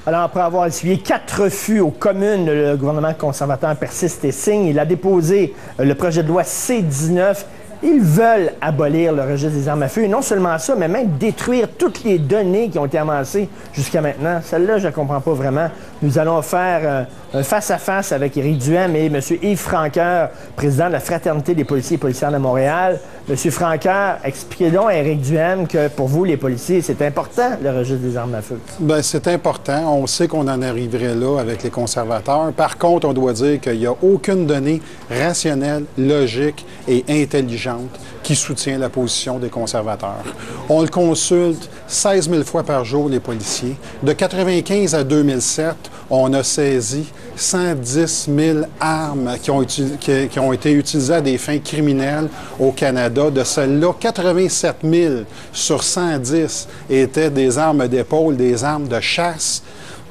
Alors, après avoir essuyé 4 refus aux communes, le gouvernement conservateur persiste et signe. Il a déposé le projet de loi C-19. Ils veulent abolir le registre des armes à feu. Et non seulement ça, mais même détruire toutes les données qui ont été amassées jusqu'à maintenant. Celle-là, je ne comprends pas vraiment. Nous allons faire un face-à-face avec Éric Duhem et M. Yves Francoeur, président de la Fraternité des policiers et policières de Montréal. M. Francoeur, expliquez donc à Éric Duhem que pour vous, les policiers, c'est important, le registre des armes à feu. Bien, c'est important. On sait qu'on en arriverait là avec les conservateurs. Par contre, on doit dire qu'il n'y a aucune donnée rationnelle, logique et intelligente qui soutient la position des conservateurs. On le consulte 16 000 fois par jour, les policiers. De 1995 à 2007, on a saisi 110 000 armes qui ont été utilisées à des fins criminelles au Canada. De celles-là, 87 000 sur 110 étaient des armes d'épaule, des armes de chasse.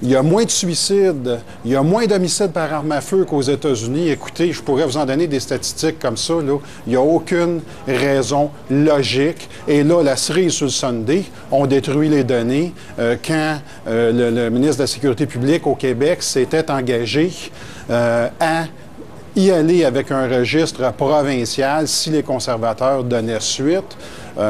Il y a moins de suicides, il y a moins d'homicides par arme à feu qu'aux États-Unis. Écoutez, je pourrais vous en donner des statistiques comme ça, là. Il n'y a aucune raison logique. Et là, la cerise sur le sundae, on détruit les données quand le ministre de la Sécurité publique au Québec s'était engagé à y aller avec un registre provincial si les conservateurs donnaient suite.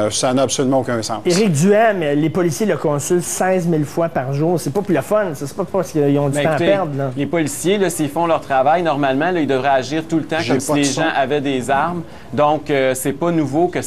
Ça n'a absolument aucun sens. Éric Duhem, les policiers le consultent 16 000 fois par jour. C'est pas pour le fun, c'est pas parce qu'ils ont du temps à perdre. Là. Les policiers, s'ils font leur travail, normalement, là, ils devraient agir tout le temps comme si les gens avaient des armes. Donc, c'est pas nouveau que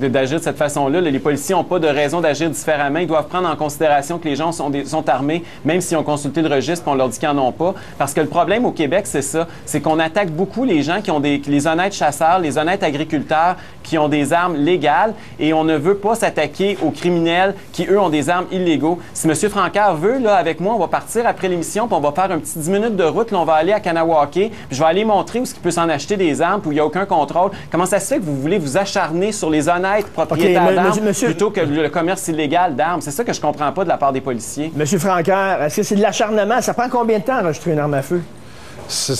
d'agir de cette façon-là. Les policiers n'ont pas de raison d'agir différemment. Ils doivent prendre en considération que les gens sont armés, même s'ils ont consulté le registre et on leur dit qu'ils n'en ont pas. Parce que le problème au Québec, c'est ça. C'est qu'on attaque beaucoup les gens qui ont les honnêtes chasseurs, les honnêtes agriculteurs qui ont des armes légales. Et on ne veut pas s'attaquer aux criminels qui, eux, ont des armes illégaux. Si M. Francoeur veut, là, avec moi, on va partir après l'émission, puis on va faire un petit 10 minutes de route. Là, on va aller à Kanawake, puis je vais aller montrer où il peut s'en acheter des armes, puis où il n'y a aucun contrôle. Comment ça se fait que vous voulez vous acharner sur les honnêtes propriétaires d'armes plutôt que le commerce illégal d'armes? C'est ça que je comprends pas de la part des policiers. M. Francoeur, est-ce que c'est de l'acharnement? Ça prend combien de temps enregistrer une arme à feu? Ça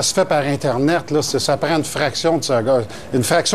se fait par Internet, là, ça prend une fraction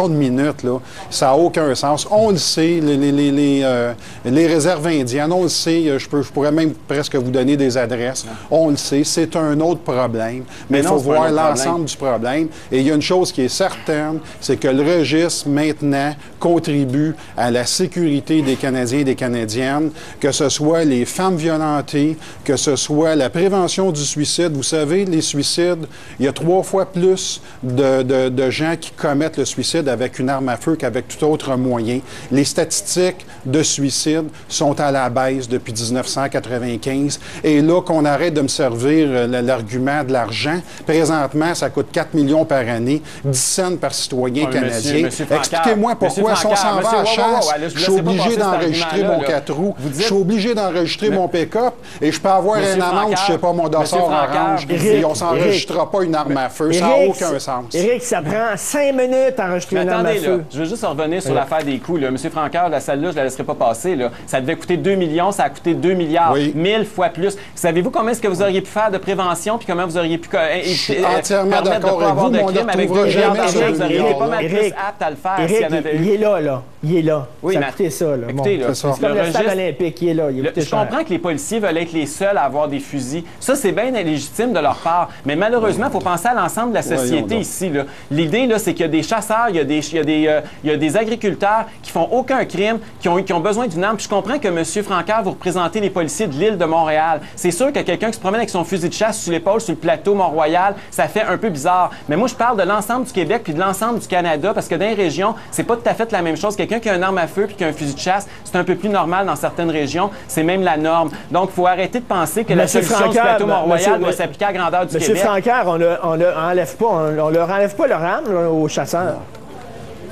de minute, là. Ça n'a aucun sens. On le sait, les réserves indiennes, on le sait, je pourrais même presque vous donner des adresses. On le sait, c'est un autre problème, mais il faut voir l'ensemble du problème. Et il y a une chose qui est certaine, c'est que le registre, maintenant, contribue à la sécurité des Canadiens et des Canadiennes, que ce soit les femmes violentées, que ce soit la prévention du suicide. Vous savez, les suicides, il y a 3 fois plus de gens qui commettent le suicide avec une arme à feu qu'avec tout autre moyen. Les statistiques de suicide sont à la baisse depuis 1995. Et là, qu'on arrête de me servir l'argument de l'argent, présentement, ça coûte 4 millions par année, 10 cents par citoyen canadien. Expliquez-moi pourquoi, si on s'en va à la chasse, je suis obligé d'enregistrer mon 4 roues, je suis obligé d'enregistrer mon pick-up et je peux avoir un amende, je sais pas, mon dossard orange. Et on ne s'enregistrera pas une arme à feu. Ça n'a aucun sens. Éric, ça prend 5 minutes à enregistrer une arme à feu. Je veux juste revenir sur l'affaire des coûts. M. Francoeur, la salle-là, je ne la laisserai pas passer. Là. Ça devait coûter 2 millions, ça a coûté 2 milliards. 1000 fois plus. Savez-vous combien est-ce que vous auriez pu faire de prévention puis comment vous auriez pu entièrement d'accord avec vous, mais on ne retrouvera jamais ça. Vous n'auriez pas mal plus apte à le faire s'il y en avait eu. Il est là. Il est là. Oui, mais écoutez ça. Là. Écoutez, là, c'est comme le stade olympique. Il est là. Je comprends que les policiers veulent être les seuls à avoir des fusils. Ça, c'est bien légitime de leur part. Mais malheureusement, il faut penser à l'ensemble de la société ici. L'idée, c'est qu'il y a des chasseurs, il y a des agriculteurs qui font aucun crime, qui ont besoin d'une arme. Puis je comprends que M. Francoeur, vous représentez les policiers de l'île de Montréal. C'est sûr que quelqu'un qui se promène avec son fusil de chasse sur l'épaule, sur le plateau Mont-Royal, ça fait un peu bizarre. Mais moi, je parle de l'ensemble du Québec puis de l'ensemble du Canada parce que dans les régions, c'est pas tout à fait la même chose. Quelqu'un qui a une arme à feu puis qui a un fusil de chasse, c'est un peu plus normal dans certaines régions. C'est même la norme. Donc, il faut arrêter de penser que la solution du plateau Mont-Royal doit s'appliquer à la grandeur du Québec. M. Francoeur, on leur enlève pas leur arme là, aux chasseurs.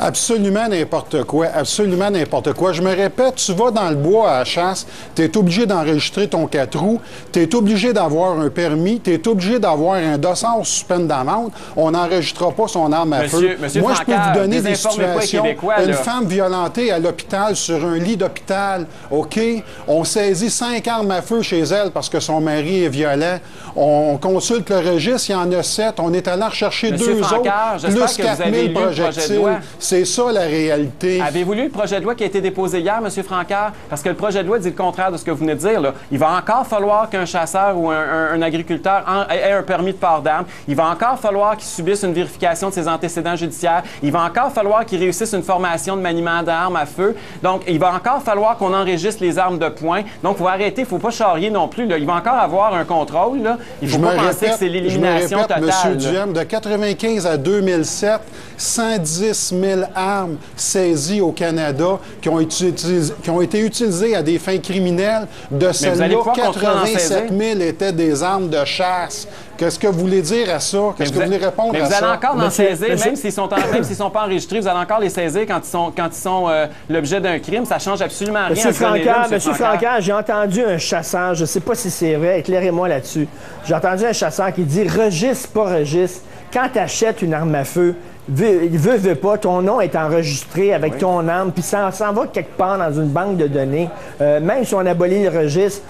Absolument n'importe quoi, absolument n'importe quoi. Je me répète, tu vas dans le bois à la chasse, tu es obligé d'enregistrer ton 4 roues, tu es obligé d'avoir un permis, tu es obligé d'avoir un dossard sous peine d'amende. On n'enregistrera pas son arme à feu. Moi, je peux vous donner des situations. Une femme violentée à l'hôpital, sur un lit d'hôpital, OK? On saisit 5 armes à feu chez elle parce que son mari est violent. On consulte le registre, il y en a 7. On est allé en rechercher 2 autres, plus 4000 projectiles. C'est ça la réalité. Avez-vous lu le projet de loi qui a été déposé hier, M. Francard? Parce que le projet de loi dit le contraire de ce que vous venez de dire, là. Il va encore falloir qu'un chasseur ou un agriculteur ait un permis de port d'armes. Il va encore falloir qu'il subisse une vérification de ses antécédents judiciaires. Il va encore falloir qu'il réussisse une formation de maniement d'armes à feu. Donc, il va encore falloir qu'on enregistre les armes de poing. Donc, il faut arrêter, il ne faut pas charrier non plus, là. Il va encore avoir un contrôle, là. Il ne faut pas penser que c'est l'élimination totale. M. Duhem, de 1995 à 2007, 110 000 armes saisies au Canada qui ont été utilisées à des fins criminelles. De celles-là, 87 000 étaient des armes de chasse. Qu'est-ce que vous voulez dire à ça? Qu'est-ce que vous voulez répondre à ça? Vous allez encore en saisir, même s'ils ne sont pas enregistrés, vous allez encore les saisir quand ils sont l'objet d'un crime. Ça ne change absolument rien. Monsieur Francard, j'ai entendu un chasseur, je ne sais pas si c'est vrai, éclairez-moi là-dessus. J'ai entendu un chasseur qui dit « registre, pas registre ». Quand tu achètes une arme à feu, veut pas, ton nom est enregistré avec ton arme, puis ça s'en va quelque part dans une banque de données. Même si on abolit le registre,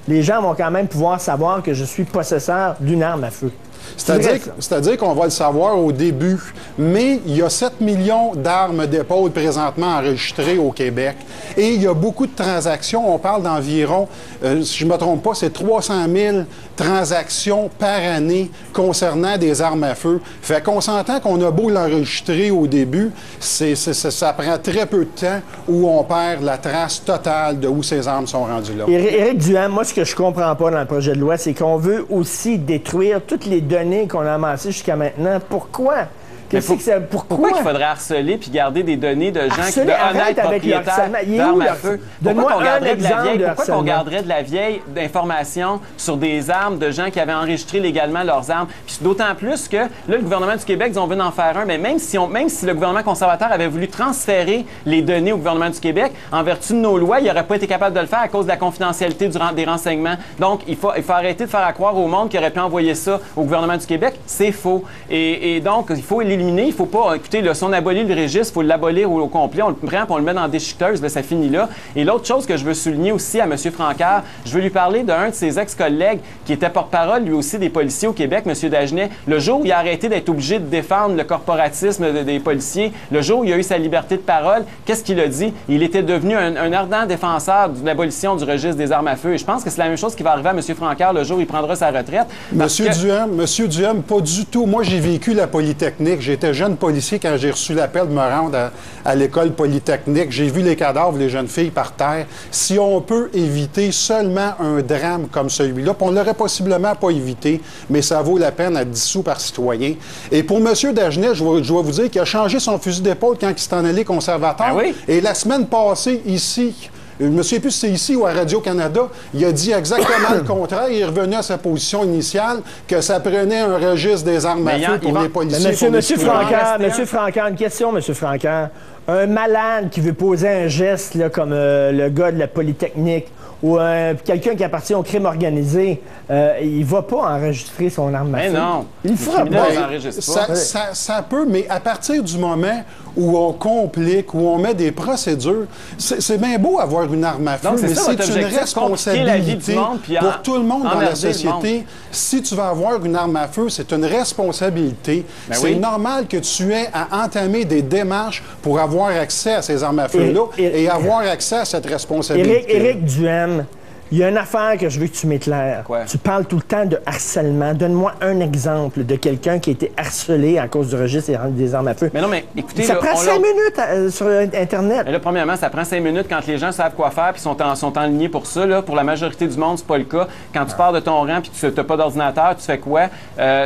les gens vont quand même pouvoir savoir que je suis possesseur d'une arme à feu. C'est-à-dire qu'on va le savoir au début, mais il y a 7 millions d'armes d'épaule présentement enregistrées au Québec et il y a beaucoup de transactions. On parle d'environ, si je ne me trompe pas, c'est 300 000 transactions par année concernant des armes à feu. Fait qu'on s'entend qu'on a beau l'enregistrer au début, ça prend très peu de temps où on perd la trace totale de où ces armes sont rendues là. Éric Duhem, moi, ce que je comprends pas dans le projet de loi, c'est qu'on veut aussi détruire toutes les données qu'on a amassées jusqu'à maintenant. Pourquoi? Pourquoi il faudrait harceler puis garder des données de gens qui honnêtes propriétaires d'armes à feu? Pourquoi qu'on garderait de la vieille information sur des armes de gens qui avaient enregistré légalement leurs armes? Puis d'autant plus que là, le gouvernement du Québec, on veut en faire un, mais même si le gouvernement conservateur avait voulu transférer les données au gouvernement du Québec, en vertu de nos lois, il n'aurait pas été capable de le faire à cause de la confidentialité des renseignements. Donc, il faut arrêter de faire croire au monde qu'il aurait pu envoyer ça au gouvernement du Québec. C'est faux. Et donc, il faut éliminer. Il ne faut pas, écoutez, là, si on abolit le registre, il faut l'abolir au complet. On le prend et on le met dans la déchiqueteuse, là, ça finit là. Et l'autre chose que je veux souligner aussi à M. Francard, je veux lui parler d'un de ses ex-collègues qui était porte-parole, lui aussi, des policiers au Québec, M. Dagenet. Le jour où il a arrêté d'être obligé de défendre le corporatisme des policiers, le jour où il a eu sa liberté de parole, qu'est-ce qu'il a dit? Il était devenu un ardent défenseur de l'abolition du registre des armes à feu. Et je pense que c'est la même chose qui va arriver à M. Francard le jour où il prendra sa retraite. Monsieur Duhem, pas du tout. Moi, j'ai vécu la Polytechnique. J'étais jeune policier quand j'ai reçu l'appel de me rendre à l'école Polytechnique. J'ai vu les cadavres, les jeunes filles par terre. Si on peut éviter seulement un drame comme celui-là, puis on l'aurait possiblement pas évité, mais ça vaut la peine à 10 sous par citoyen. Et pour M. Dagenet, je dois vous dire qu'il a changé son fusil d'épaule quand il s'est en allé conservateur. Ah oui? Et la semaine passée, ici... Je ne me souviens plus si c'est ici ou à Radio-Canada, il a dit exactement le contraire. Il est revenu à sa position initiale, que ça prenait un registre des armes à feu pour les policiers. Monsieur Francard, une question, M. Francard. Un malade qui veut poser un geste là, comme le gars de la Polytechnique ou quelqu'un qui appartient au crime organisé, il ne va pas enregistrer son arme à feu. Mais non. Il le fera pas. Ça peut, mais à partir du moment où on complique, où on met des procédures, c'est bien beau avoir une arme à feu, mais c'est une responsabilité pour tout le monde dans la société. Si tu vas avoir une arme à feu, c'est une responsabilité. C'est normal que tu aies à entamer des démarches pour avoir accès à ces armes à feu-là et avoir accès à cette responsabilité. Éric Duhem, il y a une affaire que je veux que tu m'éclaires. Tu parles tout le temps de harcèlement. Donne-moi un exemple de quelqu'un qui a été harcelé à cause du registre des armes à feu. Mais non, mais écoutez... Ça prend 5 minutes sur Internet. Mais là, premièrement, ça prend 5 minutes quand les gens savent quoi faire puis sont enlignés pour ça. Là. Pour la majorité du monde, c'est pas le cas. Quand tu pars de ton rang puis tu n'as pas d'ordinateur, tu fais quoi?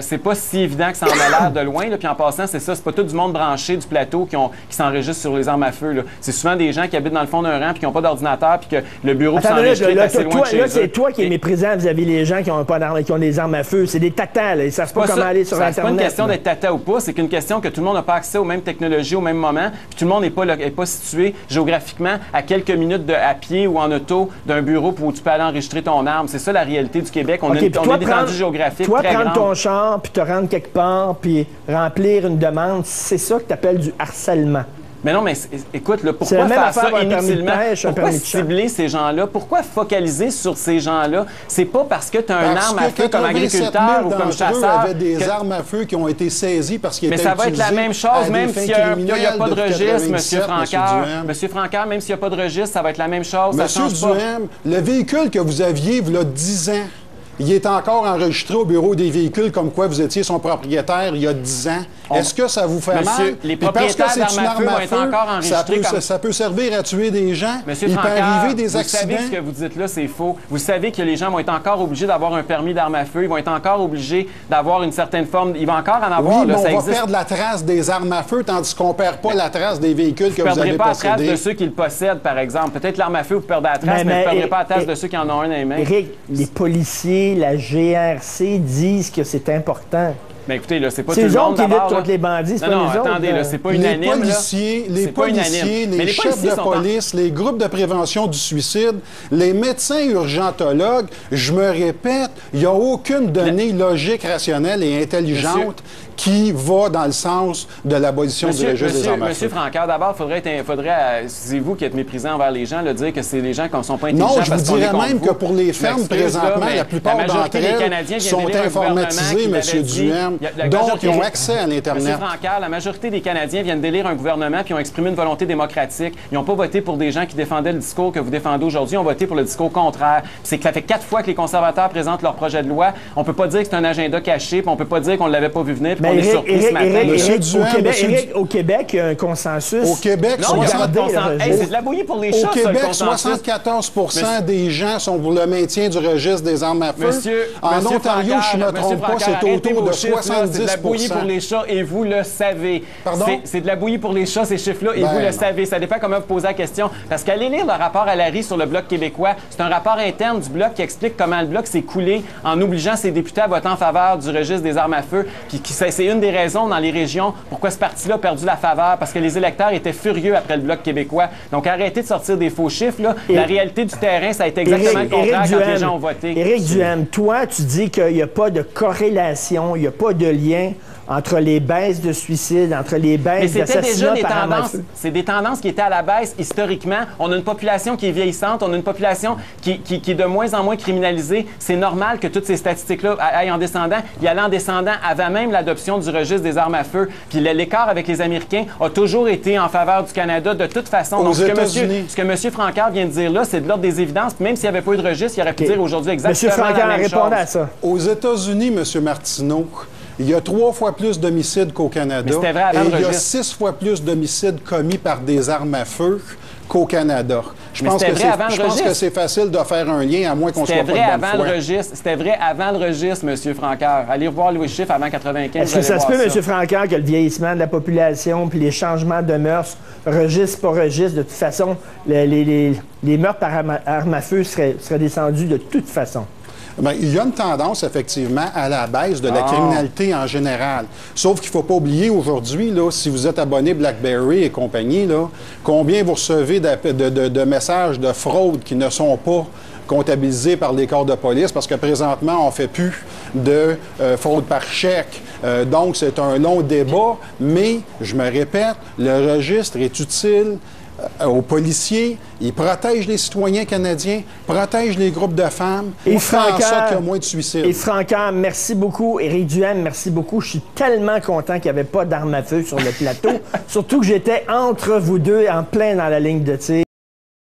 C'est pas si évident que ça en a l'air de loin. Là. Puis en passant, c'est ça. C'est pas tout du monde branché du plateau qui s'enregistre sur les armes à feu. C'est souvent des gens qui habitent dans le fond d'un rang puis qui n'ont pas d'ordinateur puis que le bureau s'enregistre assez loin de chez eux. C'est toi qui es méprisant vis-à-vis des gens qui ont pas d'armes, qui ont des armes à feu. C'est des tatas, là. Ils savent pas comment aller sur Internet. C'est pas une question d'être tata ou pas, c'est qu'une question que tout le monde n'a pas accès aux mêmes technologies au même moment, puis tout le monde n'est pas situé géographiquement à quelques minutes à pied ou en auto d'un bureau où tu peux aller enregistrer ton arme. C'est ça la réalité du Québec. On a une étendue géographique très grande. Prendre ton char, puis te rendre quelque part, puis remplir une demande, c'est ça que tu appelles du harcèlement. Mais non, mais écoute, là, pourquoi faire ça inutilement? Pourquoi cibler ces gens-là? Pourquoi focaliser sur ces gens-là? C'est pas parce que tu as un arme à feu comme agriculteur ou comme chasseur. Avaient des armes à feu qui ont été saisies parce qu'ils étaient utilisés. Mais ça va être la même chose, même s'il n'y a pas de registre, M. Francard. M. Francard, même s'il n'y a pas de registre, ça va être la même chose. M. Duhem, le véhicule que vous aviez, il y a 10 ans, il est encore enregistré au bureau des véhicules comme quoi vous étiez son propriétaire il y a 10 ans. Est-ce que ça vous fait mal? Les propriétaires d'armes à feu vont être encore enregistrés ça peut servir à tuer des gens. Monsieur il Francard, peut arriver des accidents. Vous savez que ce que vous dites là, c'est faux. Vous savez que les gens vont être encore obligés d'avoir un permis d'armes à feu. Ils vont être encore obligés d'avoir une certaine forme. Il va encore en avoir. Oui, mais là, on va perdre la trace des armes à feu tandis qu'on ne perd pas la trace des véhicules que vous avez possédés. Vous ne perdrez pas la trace de ceux qui le possèdent, par exemple. Peut-être l'arme à feu, vous perdez la trace, mais vous ne perdrez pas la trace de ceux qui en ont un dans les mains. Éric, les policiers, la GRC disent que c'est important. Mais écoutez, là, c'est pas tout le monde d'abord. C'est eux qui luttent là. contre les bandits, c'est pas non, nous autres. Attendez, là, c'est pas unanime. Les policiers, les chefs de police, les groupes de prévention du suicide, les médecins urgentologues, je me répète, il n'y a aucune donnée logique, rationnelle et intelligente qui va dans le sens de l'abolition du registre des armes à feu. Monsieur Francard, d'abord, c'est vous qui êtes méprisant envers les gens, de dire que c'est les gens qui ne sont pas intelligents. Non, je vous dirais même que pour les fermes, présentement, la plupart d'entre elles sont informatisées, M. Duhem, donc ils ont accès à l'Internet. M. Francard, la majorité des Canadiens viennent d'élire un gouvernement puis ont exprimé une volonté démocratique. Ils n'ont pas voté pour des gens qui défendaient le discours que vous défendez aujourd'hui. Ils ont voté pour le discours contraire. C'est que ça fait 4 fois que les conservateurs présentent leur projet de loi. On ne peut pas dire que c'est un agenda caché, puis on ne peut pas dire qu'on ne l'avait pas vu venir. Mais Éric, au Québec, il y a un consensus. Au Québec, c'est de la bouillie pour les chats, au Québec, 74 des gens sont pour le maintien du registre des armes à feu. En Ontario, je ne me trompe pas, c'est autour de 70 C'est de la bouillie pour les chats et vous le savez. Pardon? C'est de la bouillie pour les chats, ces chiffres-là, et vous le savez. Ça dépend comment vous posez la question. Parce qu'allez lire le rapport à Larry sur le Bloc québécois, c'est un rapport interne du Bloc qui explique comment le Bloc s'est coulé en obligeant ses députés à voter en faveur du registre des armes à feu. Puis c'est une des raisons dans les régions pourquoi ce parti-là a perdu la faveur, parce que les électeurs étaient furieux après le Bloc québécois. Donc arrêtez de sortir des faux chiffres. Là. La réalité du terrain, ça a été exactement le contraire quand les gens ont voté. Éric Duhem, toi, tu dis qu'il n'y a pas de corrélation, il n'y a pas de lien entre les baisses de suicides, entre les baisses d'assassinats par arme à feu. C'est des tendances qui étaient à la baisse historiquement. On a une population qui est vieillissante, on a une population qui est de moins en moins criminalisée. C'est normal que toutes ces statistiques-là aillent en descendant. Il allait en descendant avant même l'adoption du registre des armes à feu. Puis l'écart avec les Américains a toujours été en faveur du Canada de toute façon. Donc ce que M. Francard vient de dire là, c'est de l'ordre des évidences. Puis même s'il n'y avait pas eu de registre, il aurait pu dire aujourd'hui exactement la même chose. M. Francard répondait à ça. Aux États-Unis, M. Martineau, il y a 3 fois plus d'homicides qu'au Canada. Mais c'était vrai avant et il y a 6 fois plus d'homicides commis par des armes à feu qu'au Canada. Je pense que c'est facile de faire un lien, à moins qu'on soit pas de bonne foi. C'était vrai avant le registre, M. Francard. Allez revoir les chiffres avant 95. Est-ce que ça se peut, M. Francard, que le vieillissement de la population puis les changements de mœurs, registre par registre, de toute façon, les meurtres par arme à feu seraient descendus de toute façon? Bien, il y a une tendance, effectivement, à la baisse de la criminalité en général. Sauf qu'il ne faut pas oublier aujourd'hui, là, si vous êtes abonné BlackBerry et compagnie, là, combien vous recevez de messages de fraude qui ne sont pas comptabilisés par les corps de police, parce que présentement, on ne fait plus de fraude par chèque. Donc, c'est un long débat, mais, je me répète, le registre est utile aux policiers, ils protègent les citoyens canadiens, protègent les groupes de femmes, et font en sorte qu'il y a moins de suicides. Et Francard, merci beaucoup. Éric Duhem, merci beaucoup. Je suis tellement content qu'il n'y avait pas d'armes à feu sur le plateau, surtout que j'étais entre vous deux, en plein dans la ligne de tir.